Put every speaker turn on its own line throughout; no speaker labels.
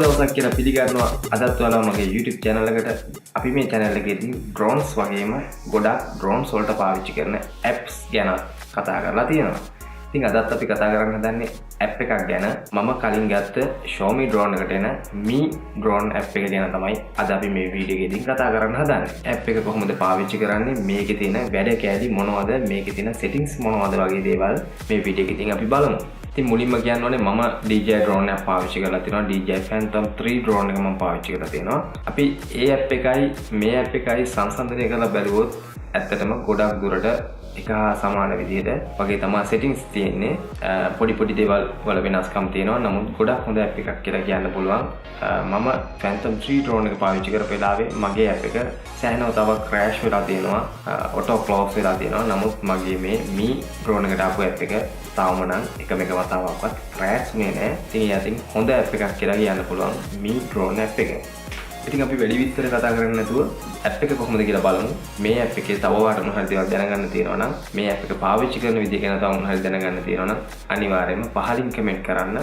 දවසක් කියලා පිළිගන්නවා අදත් ඔයාලා මගේ YouTube channel එකට අපි මේ channel එකේදී drones වගේම ගොඩක් drones වලට පාවිච්චි කරන apps ගැන කතා කරලා තියෙනවා. ඉතින් අදත් අපි කතා කරන්න හදන්නේ app එකක් ගැන. මම කලින් ගත්ත Xiaomi drone එකට එන Mi drone app එක ගැන තමයි අද අපි මේ වීඩියෝ එකේදී කතා කරන්න හදන්නේ. app එක කොහොමද පාවිච්චි කරන්නේ, මේකේ තියෙන වැඩ කෑලි මොනවද, මේකේ තියෙන settings මොනවද වගේ දේවල් මේ වීඩියෝ එකේදී අපි බලමු. ඉතින් මුලින්ම කියන්න ඕනේ මම DJI drone එකක් පාවිච්චි කරලා තියෙනවා. DJI Phantom 3 drone එක මම පාවිච්චි කරලා තියෙනවා. අපි ඒ app එකයි මේ app එකයි සංසන්දනය කරලා බැලුවොත් ඇත්තටම ගොඩක් දුරට එක හා සමාන විදිහට වගේ තමයි settings තියෙන්නේ. පොඩි දේවල් වල වෙනස්කම් තියෙනවා. නමුත් ගොඩක් හොඳ app එකක් කියලා කියන්න පුළුවන්. මම Phantom 3 drone එක පාවිච්චි කරපු වෙලාවේ මගේ app එක සෑහෙනව තව crash වෙලා තියෙනවා. auto close වෙලා තියෙනවා. නමුත් මගේ මේ Mi drone එකට ආපු app එක තාම නම් එකම වතාවක්වත් crash වෙන්නේ නැහැ. ඉතින් යතින් හොඳ app එකක් කියලා කියන්න පුළුවන් Mi drone app එක. ඉතින් අපි වැඩි විස්තර කතා කරන්නේ නැතුව app එක කොහොමද කියලා බලමු. මේ app එකේ තව වාට මොන හරි දේවල් දැනගන්න තියෙනවා නම්, මේ app එක පාවිච්චි කරන විදිය ගැන තව මොන හරි දැනගන්න තියෙනවා නම් අනිවාර්යයෙන්ම පහලින් කමෙන්ට් කරන්න.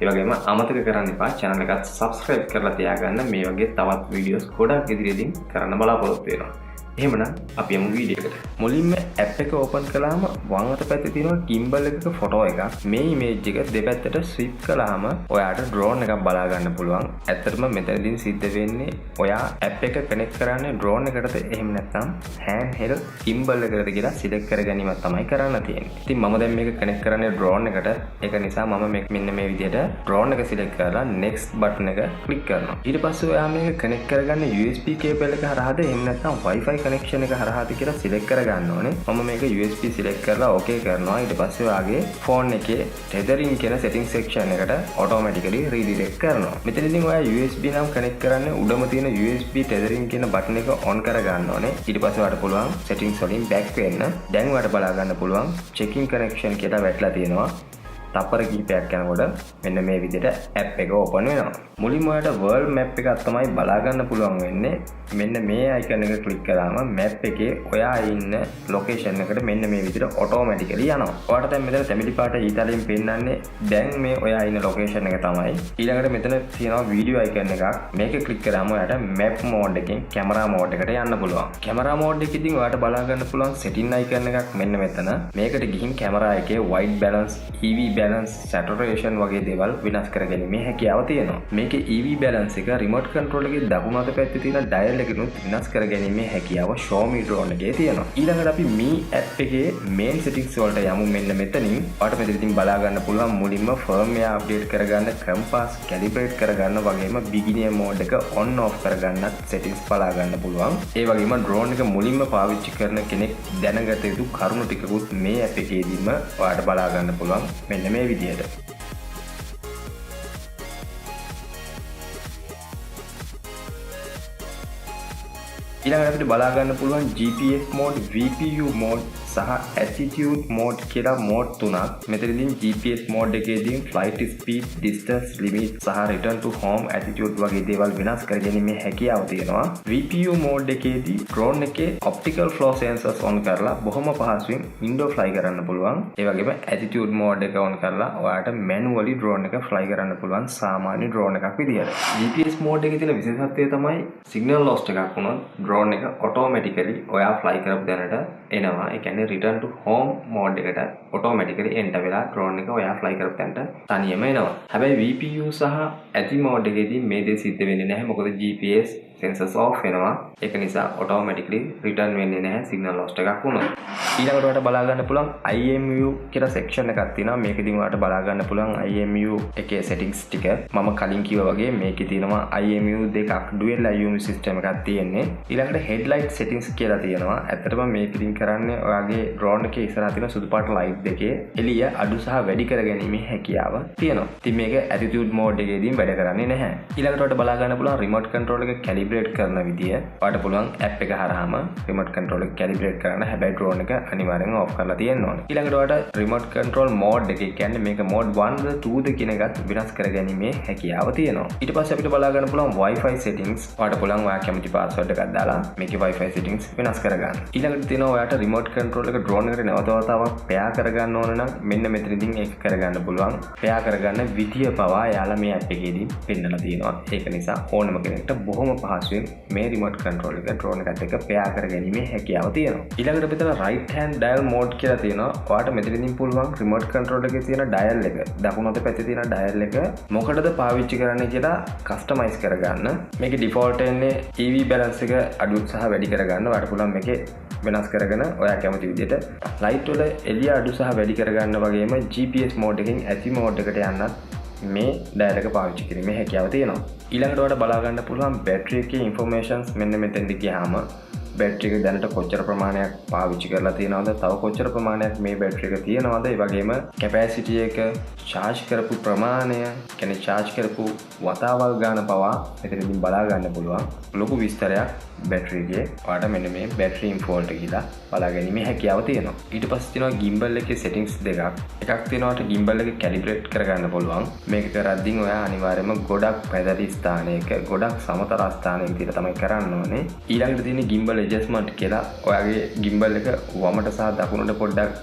ඒ වගේම අමතක කරන්න එපා channel එකත් subscribe කරලා තියාගන්න. මේ වගේ තවත් videos ගොඩක් ඉදිරියේදී කරන්න බලාපොරොත්තු වෙනවා. එහෙමනම් අපි යමු වීඩියෝ එකට. මුලින්ම app එක open කළාම වම් අත පැත්තේ තියෙනවා gimbal එකක photo එකක්. මේ image එක දෙපැත්තට swipe කළාම ඔයාට drone එකක් බලා ගන්න පුළුවන්. ඇත්තටම මෙතනදී සිද්ධ වෙන්නේ ඔයා app එක connect කරන්නේ drone එකටද එහෙම නැත්නම් handheld gimbal එකකටද කියලා select කර ගැනීමක් තමයි කරන්න තියෙන්නේ. ඉතින් මම දැන් මේක connect කරන්නේ drone එකට. ඒක නිසා මම මෙන්න මේ විදිහට drone එක select කරලා next button එක click කරනවා. ඊට පස්සේ ඔයා මේක connect කරගන්නේ USB cable එක හරහාද එහෙම නැත්නම් Wi-Fi connection එක හරහාද කියලා select කරගන්න ඕනේ. මම මේක USB select කරලා okay කරනවා. ඊට පස්සේ ඔයාගේ phone එකේ tethering කියන setting section එකට automatically redirect කරනවා. මෙතනදී ඔයා USB නම් connect කරන්නේ උඩම තියෙන USB tethering කියන button එක on කරගන්න ඕනේ. ඊට පස්සේ ඔයාට පුළුවන් settings වලින් back වෙන්න. දැන් ඔයාට බලා ගන්න පුළුවන් checking connection කියලා වැටලා තියෙනවා. තප්පර කිහිපයක් යනකොට මෙන්න මේ විදිහට app එක open වෙනවා. මුලින්ම ඔයාලට world map එකක් තමයි බලා ගන්න පුළුවන් වෙන්නේ. මෙන්න මේ icon එක click කරාම map එකේ ඔයා ඉන්න location එකට මෙන්න මේ විදිහට automatically යනවා. ඔයාලට දැන් මෙතන තැඹිලි පාට ඊතලෙන් පෙන්නන්නේ දැන් මේ ඔයා ඉන්න location එක තමයි. ඊළඟට මෙතන තියෙනවා video icon එකක්. මේක click කරාම ඔයාලට map mode එකෙන් camera mode එකට යන්න පුළුවන්. camera mode එකකින් ඔයාලට බලා ගන්න පුළුවන් setting icon එකක් මෙන්න මෙතන. මේකට ගිහින් camera එකේ white balance, EV balance, saturation වගේ දේවල් වෙනස් කරගැනීමේ හැකියාව තියෙනවා. මේකේ EV balance එක remote control එකේ දකුණු අත පැත්තේ තියෙන dial එකකිනුත් වෙනස් කරගැනීමේ හැකියාව Xiaomi drone එකේ තියෙනවා. ඊළඟට අපි Mi app එකේ main settings වලට යමු. මෙන්න මෙතනින් ඔයාලට මෙතනින් බලා ගන්න පුළුවන් මුලින්ම firmware update කරගන්න, compass calibrate කරගන්න වගේම beginner mode එක on off කරගන්නත් settings බලා ගන්න පුළුවන්. ඒ වගේම drone එක මුලින්ම පාවිච්චි කරන කෙනෙක් දැනගත යුතු කරුණු ටිකකුත් මේ app එකේදීම ඔයාලට බලා ගන්න පුළුවන්. මෙන්න මේ විදිහට. ඊළඟට අපිට බලා ගන්න පුළුවන් GPS mode, VPU mode සහ attitude mode කියලා mode තුනක්. මෙතනදී GPS mode එකේදී flight speed, distance limit සහ return to home attitude වගේ දේවල් වෙනස් කරගැනීමේ හැකියාව තියෙනවා. VPU mode එකේදී drone එකේ optical flow sensors on කරලා බොහොම පහසුවෙන් window fly කරන්න පුළුවන්. ඒ වගේම attitude mode එක on කරලා ඔයාලට manually drone එක fly කරන්න පුළුවන් සාමාන්‍ය drone එකක් විදියට. GPS mode එකේ තියෙන විශේෂත්වය තමයි signal loss එකක් වුණොත් drone එක automatically ඔයා fly කරපු දැනට එනවා. ඒ කියන්නේ return to home mode එකට automatically enter වෙලා drone එක ඔයා fly කරපු තැනට තනියම එනවා. හැබැයි VPU සහ ATI mode එකේදී මේ දේ සිද්ධ වෙන්නේ නැහැ. මොකද GPS sensors off වෙනවා. ඒක නිසා automatically return වෙන්නේ නැහැ signal loss එකක් වුණොත්. ඊළඟට ඔයාලට බලා ගන්න පුළුවන් IMU කියලා section එකක් තියෙනවා. මේකෙදී ඔයාලට බලා ගන්න පුළුවන් IMU එකේ settings ටික. මම කලින් කිව්වා වගේ මේකේ තියෙනවා IMU දෙකක්, dual IMU system එකක් තියෙන්නේ. ඊළඟට headlight settings කියලා තියෙනවා. ඇත්තටම මේකෙදී කරන්නේ ඔයාගේ drone එකේ ඉස්සරහ තියෙන සුදු පාට light දෙකේ එළිය අඩු සහ වැඩි කරගැනීමේ හැකියාව තියෙනවා. ඉතින් මේක attitude mode එකේදී වැඩ කරන්නේ නැහැ. ඊළඟට ඔයාලට බලා ගන්න පුළුවන් remote control එක calibrate කැලිබ්‍රේට් කරන විදිය ඔයාලට පුළුවන් app එක හරහාම remote control එක කැලිබ්‍රේට් කරන්න. හැබැයි drone එක අනිවාර්යෙන් off කරලා තියෙන්න ඕනේ. ඊළඟට ඔයාලට remote control mode එක කියන්නේ මේක mode 1 ද 2 ද කියන එකත් වෙනස් කරගැනීමේ හැකියාව තියෙනවා. ඊට පස්සේ අපිට බලා ගන්න පුළුවන් Wi-Fi settings. ඔයාලට පුළුවන් ඔයා කැමති password එකක් දාලා මේකේ Wi-Fi settings වෙනස් කරගන්න. ඊළඟට තියෙනවා ඔයාලට remote control එක drone එකට නැවත වතාවක් pair කරගන්න ඕන නම් මෙන්න මෙතනකින් ඒක කරගන්න පුළුවන්. pair කරගන්න විදිය පවා යාලා මේ app එකේදී පෙන්නලා තියෙනවා. ඒක නිසා ඕනම කෙනෙක්ට බොහොම පහසුවෙන් මේ remote control එක drone එකත් එක්ක pair කරගැනීමේ හැකියාව තියෙනවා. ඊළඟට මෙතන right hand dial mode කියලා තියෙනවා. ඔයාලට මෙතනකින් පුළුවන් remote control එකේ තියෙන dial එක දකුණු අත පැත්තේ තියෙන dial එක මොකටද පාවිච්චි කරන්නේ කියලා customize කරගන්න. මේකේ default එන්නේ EV balance එක අඩු සහ වැඩි කරගන්න. ඔයාලට පුළුවන් මේකේ වෙනස් කරගෙන ඔයා කැමති විදිහට light වල එළිය අඩු සහ වැඩි කරගන්න වගේම GPS mode එකෙන් ඇති mode එකට යන්නත් මේ dial එක පාවිච්චි කිරීමේ හැකියාව තියෙනවා. ඊළඟට ඔයාලට බලා ගන්න පුළුවන් battery එකේ informations මෙන්න මෙතෙන්දි ගියාම battery එක දැනට කොච්චර ප්‍රමාණයක් පාවිච්චි කරලා තියෙනවද, තව කොච්චර ප්‍රමාණයක් මේ battery එක තියෙනවද, ඒ වගේම capacity එක, charge කරපු ප්‍රමාණය, කියන්නේ charge කරපු වතාවල් ගන්න පවා මෙතනදී බලා ගන්න පුළුවන්. ලොකු විස්තරයක් battery එකේ ඔයාලට මෙන්න මේ battery info වලට ගිහලා බලා ගැනීමේ හැකියාව තියෙනවා. ඊට පස්සේ තියෙනවා gimbal එකේ settings දෙකක්. එකක් තියෙනවා gimbal එක calibrate කරගන්න පුළුවන්. මේක කරද්දී ඔයා අනිවාර්යයෙන්ම ගොඩක් පැහැදිලි ස්ථානයක, ගොඩක් සමතල ස්ථානයක විතර තමයි කරන්න ඕනේ. ඊළඟට තියෙන gimbal adjustment කියලා ඔයාගේ gimbal එක වමට සහ දකුණට පොඩ්ඩක්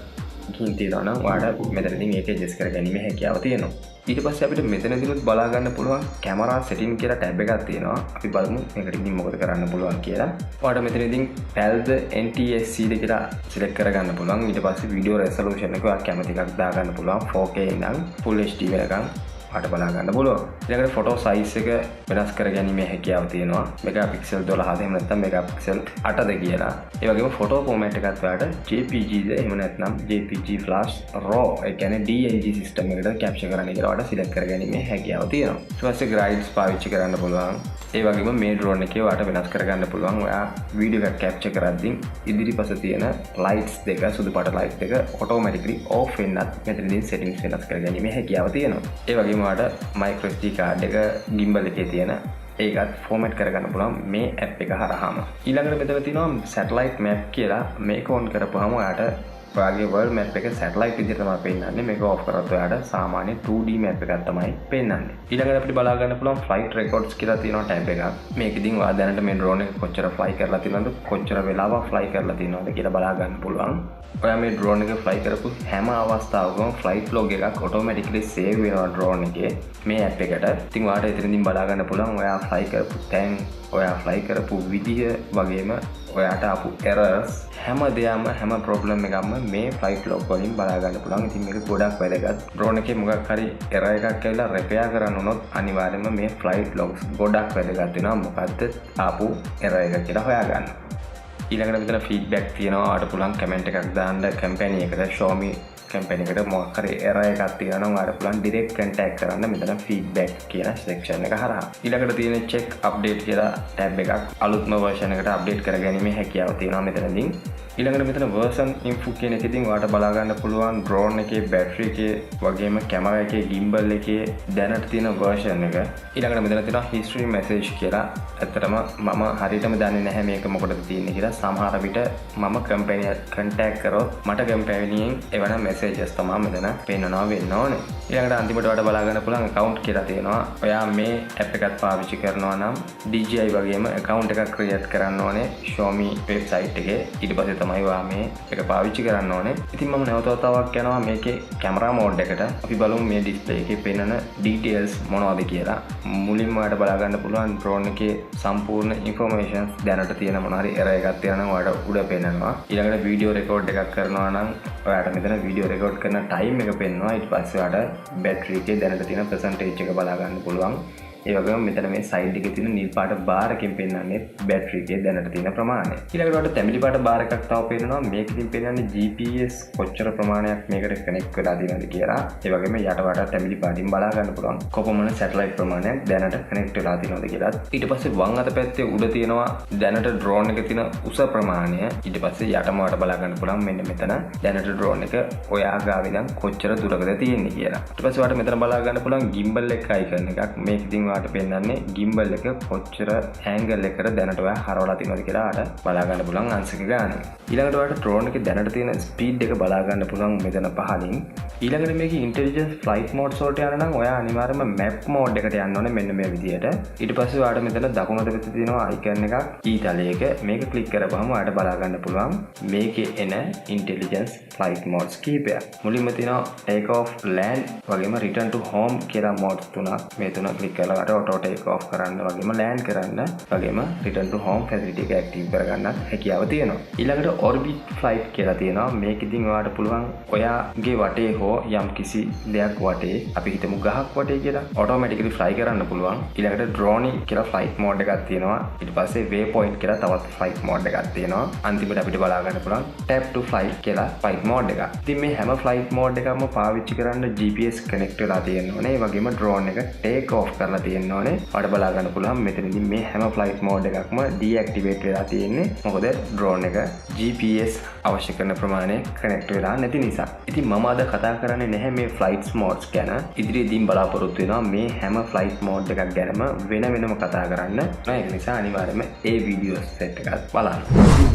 ගිහින් තියනවා නම් ඔයාලට මෙතනදී මේක adjust කරගැනීමේ හැකියාව තියෙනවා. ඊට පස්සේ අපිට මෙතනදිනුත් බලා ගන්න පුළුවන් camera setting කියලා tab එකක් තියෙනවා. අපි බලමු මේකට ඉතින් මොකද කරන්න පුළුවන් කියලා. ඔයාලට මෙතනදී PAL ද NTSC ද කියලා select කරගන්න පුළුවන්. ඊට පස්සේ video resolution එක ඔයා කැමති එකක් දාගන්න පුළුවන්. 4K ඉඳන් full HD වෙනකන් අට බලා ගන්න පුළුවන්. ඊළඟට ෆොටෝ සයිස් එක වෙනස් කර ගැනීමේ හැකියාව තියෙනවා. මෙගාපික්සල් 12ද එහෙම නැත්නම් මෙගාපික්සල් 8ද කියලා. ඒ වගේම ෆොටෝ ෆෝමැට් එකත් ඔයාලට JPG ද එහෙම නැත්නම් JPG Flash RAW ඒ කියන්නේ DNG සිස්ටම් එකකට කැප්චර් කරන්න කියලා ඔයාලට සිලෙක්ට් කර ගැනීමේ හැකියාව තියෙනවා. ඊට පස්සේ ග්‍රයිඩ්ස් පාවිච්චි කරන්න පුළුවන්. ඒ වගේම මේ ඩ්‍රෝන් එකේ ඔයාලට වෙනස් කර ගන්න පුළුවන්. ඔයා වීඩියෝ එකක් කැප්චර් කරද්දී ඉදිරිපස තියෙන ලයිට්ස් දෙක, සුදු පාට ලයිට් දෙක ඔටෝමැටිකලි ඕෆ් වෙන්නත් මෙතනදී සෙටින්ග්ස් වෙනස් කර ගැනීමේ හැකියාව තියෙනවා. ඒ වගේම micro SD card එක gimbal එකේ තියෙන ඒකත් ෆෝමැට් කරගන්න පුළුවන් මේ app එක හරහාම. ඊළඟට මෙතන තියෙනවා satellite map කියලා. මේක on කරපුවාම ඔයාට ඔයාගේ world map එක satellite විදිහට තමයි පෙන්නන්නේ. මේක off කරත් ඔයාට සාමාන්‍ය 2D map එකක් තමයි පෙන්නන්නේ. ඊළඟට අපිට බලා ගන්න පුළුවන් flight records කියලා තියෙනවා tab එකක්. මේකෙදින් ඔයා දැනට මේ drone එක කොච්චර fly කරලා තියෙනවද, කොච්චර වෙලාවක් fly කරලා තියෙනවද කියලා බලා ගන්න පුළුවන්. ඔයා මේ drone එක fly කරපු හැම අවස්ථාවකම flight log එකක් automatically save වෙනවා drone එකේ මේ app එකට. ඉතින් ඔයාට එතනදින් බලා ගන්න පුළුවන් ඔයා fly කරපු තැන්, ඔයා fly කරපු විදිය වගේම ඔයාට ආපු errors හැම දෙයක්ම හැම problem එකක්ම මේ flight log වලින් බලා ගන්න පුළුවන්. ඉතින් මේක ගොඩක් වැදගත්. drone එකේ මොකක් හරි error එකක් කියලා repair කරන්න උනොත් අනිවාර්යයෙන්ම මේ flight logs ගොඩක් වැදගත් වෙනවා. මොකද්ද ආපු error එක කියලා හොයාගන්න. ඊළඟට මෙතන feedback තියෙනවා. ඔයාට පුළුවන් comment එකක් දාන්න company එකට, Xiaomi company එකට මොකක් හරි error එකක් තියෙනවා නම් ඔයාට පුළුවන් direct contact කරන්න මෙතන feedback කියන section එක හරහා. ඊළඟට තියෙන check update කියලා tab එකක්. අලුත්ම version එකට update කරගැනීමේ හැකියාව තියෙනවා මෙතනදී. ඊළඟට මෙතන version info කියන එකකින් ඔයාට බලා ගන්න පුළුවන් drone එකේ battery එකේ වගේම camera එකේ gimbal එකේ දැනට තියෙන version එක. ඊළඟට මෙතන තියෙනවා history message කියලා. ඇත්තටම මම හරියටම දන්නේ නැහැ මේක මොකටද තියෙන්නේ කියලා. සමහර විට මම company contact කරොත් මට company එකෙන් එවන messages තමයි මෙතන පේනවා වෙන්න ඕනේ. ඊළඟට අන්තිමට ඔයාලට බලා ගන්න පුළුවන් account කියලා තියෙනවා. ඔයා මේ app එකත් පාවිච්චි කරනවා නම් DJI වගේම account එකක් create කරන්න ඕනේ Xiaomi website එකේ. ඊට පස්සේ තමයි ඔයා මේ එක පාවිච්චි කරන්න ඕනේ. ඉතින් මම නැවත වතාවක් යනවා මේකේ camera mode එකට. අපි බලමු මේ display එකේ පෙන්නන details මොනවද කියලා. මුලින්ම ඔයාලට බලා ගන්න පුළුවන් drone එකේ සම්පූර්ණ information දැනට තියෙන මොන හරි error එකක් තියෙනවා නම් ඔයාලට උඩ පෙන්නනවා. ඊළඟට video record එකක් කරනවා නම් ඔයාලට මෙතන video record කරන time එක පෙන්නනවා. ඊට පස්සේ ඔයාලට battery එකේ දැනට තියෙන percentage එක බලා ගන්න පුළුවන්. ඒ වගේම මෙතන මේ side එකේ තියෙන නිල් පාට bar එකකින් පෙන්නන්නේ battery එකේ දැනට තියෙන ප්‍රමාණය. ඊළඟට ඔයාලට තැඹිලි පාට bar එකක් තව පෙන්නනවා. මේකකින් පෙන්නන්නේ GPS කොච්චර ප්‍රමාණයක් මේකට connect වෙලා තියෙනවද කියලා. ඒ වගේම යට වඩා තැඹිලි පාටින් බලා ගන්න පුළුවන් කොපමණ satellite ප්‍රමාණයක් දැනට connect වෙලා තියෙනවද කියලා. ඊට පස්සේ වම් අත පැත්තේ උඩ තියෙනවා දැනට drone එකේ තියෙන උස ප්‍රමාණය. ඊට පස්සේ යටම වට බලා ගන්න පුළුවන් මෙන්න මෙතන දැනට drone එක ඔයා ගාව ඉඳන් කොච්චර දුරකද තියෙන්නේ කියලා. ඊට පස්සේ ඔයාලට මෙතන බලා ගන්න පුළුවන් gimbal එක icon එකක්. මේකකින් වාට පෙන්වන්නේ gimbal එක කොච්චර angle එකකට දැනට ඔයා හරවලා තියෙනවද කියලා ආට බලා ගන්න පුළුවන් අංශක ගන්න. ඊළඟට ඔයාලට drone එකේ දැනට තියෙන speed එක බලා ගන්න පුළුවන් මෙතන පහලින්. ඊළඟට මේකේ intelligence flight mode වලට යන්න නම් ඔයා අනිවාර්යයෙන්ම map mode එකට යන්න ඕනේ මෙන්න මේ විදියට. ඊට පස්සේ ඔයාලට මෙතන දකුණට පැත්තේ තියෙනවා icon එකක් ඊතලයක. මේක click කරපුවම ඔයාලට බලා ගන්න පුළුවන් මේකේ එන intelligence flight modes කීපයක්. මුලින්ම තියෙනවා take off land වගේම return to home කියලා modes තුනක්. මේ තුන click කරලා auto take off කරන්න වගේම land කරන්න වගේම return to home facility එක active කරගන්නත් හැකියාව තියෙනවා. ඊළඟට orbit flight කියලා තියෙනවා. මේකෙදින් ඔයාලට පුළුවන් ඔයාගේ වටේ හෝ යම් කිසි දෙයක් වටේ අපි හිතමු ගහක් වටේ කියලා automatically fly කරන්න පුළුවන්. ඊළඟට drone කියලා flight mode එකක් තියෙනවා. ඊට පස්සේ waypoint කියලා තවත් flight mode එකක් තියෙනවා. අන්තිමට අපිට බලා ගන්න පුළුවන් tap to fly කියලා flight mode එකක්. ඉතින් මේ හැම flight mode එකක්ම පාවිච්චි කරන්න GPS connect වෙලා තියෙන්න ඕනේ. ඒ වගේම drone එක take off කරලා තියෙන්න ඕනේ. ඔයාලට බලා ගන්න පුළුවන් මෙතනදී මේ හැම flight mode එකක්ම deactivate වෙලා තියෙන්නේ. මොකද drone එක GPS අවශ්‍ය කරන ප්‍රමාණය connect වෙලා නැති නිසා. ඉතින් මම අද කතා කරන්නේ නැහැ මේ flight modes ගැන. ඉදිරියේදී බලාපොරොත්තු වෙනවා මේ හැම flight mode එකක් ගැනම වෙනම කතා කරන්න. ඒක නිසා අනිවාර්යයෙන්ම ඒ වීඩියෝ සෙට් එකත් බලන්න.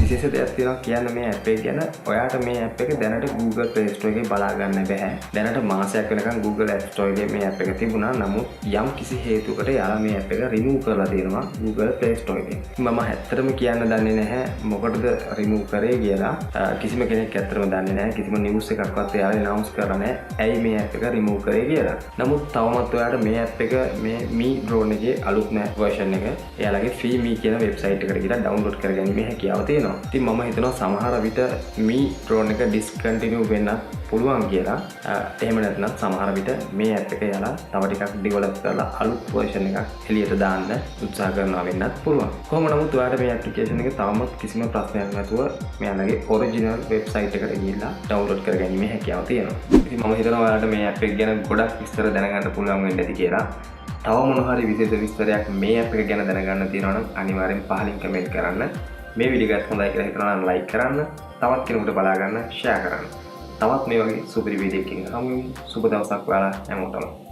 විශේෂ දෙයක් තියෙනවා කියන්න මේ app එක ගැන. ඔයාට මේ app එක දැනට Google Play Store එකේ බලා ගන්න බෑ. දැනට මාසයක් වෙනකන් Google App Store එකේ මේ app එක තිබුණා. නමුත් යම් කිසි හේතුවකට යාලා මේ app එක remove කරලා තියෙනවා Google Play Store එකේ. මම ඇත්තටම කියන්න දන්නේ නැහැ මොකටද remove කරේ කියලා. කිසිම කෙනෙක් ඇත්තටම දන්නේ නැහැ. කිසිම news එකක්වත් යාලා announce කරලා නැහැ. ඇයි මේ app එක remove කරේ කියලා. නමුත් තවමත් ඔයාට මේ app එක මේ Mi drone එකේ අලුත්ම version එක එයාලගේ free Mi කියන website එකට ගිහලා download කරගැනීමේ හැකියාව තියෙනවා. ඉතින් මම හිතනවා සමහර විට Mi drone එක discontinue වෙන්න පුළුවන් කියලා. එහෙම නැත්නම් සමහර විට මේ app එක යාලා තව ටිකක් develop කරලා අලුත් version එකක් එළියට දාන්න උත්සාහ කරනවා වෙන්නත් පුළුවන්. කොහොම නමුත් ඔයාලට මේ application එක තවමත් කිසිම ප්‍රශ්නයක් නැතුව මෙයාලගේ original website එකට ගිහිල්ලා download කරගැනීමේ හැකියාව තියෙනවා. ඉතින් මම හිතනවා ඔයාලට මේ app එක ගැන ගොඩක් විස්තර දැනගන්න පුළුවන් වෙන්න ඇති කියලා. තව මොන හරි විශේෂ විස්තරයක් මේ app එක ගැන දැනගන්න තියෙනවා නම් අනිවාර්යෙන් පහලින් කමෙන්ට් කරන්න. මේ වීඩියෝ එකත් හොඳයි කියලා හිතනවා නම් like කරන්න, තවත් කෙනෙකුට බලා ගන්න share කරන්න. තවත් මේ වගේ සුපිරි වීඩියෝ එකකින් හමු වෙමු. සුබ දවසක් ඔයාලා හැමෝටම.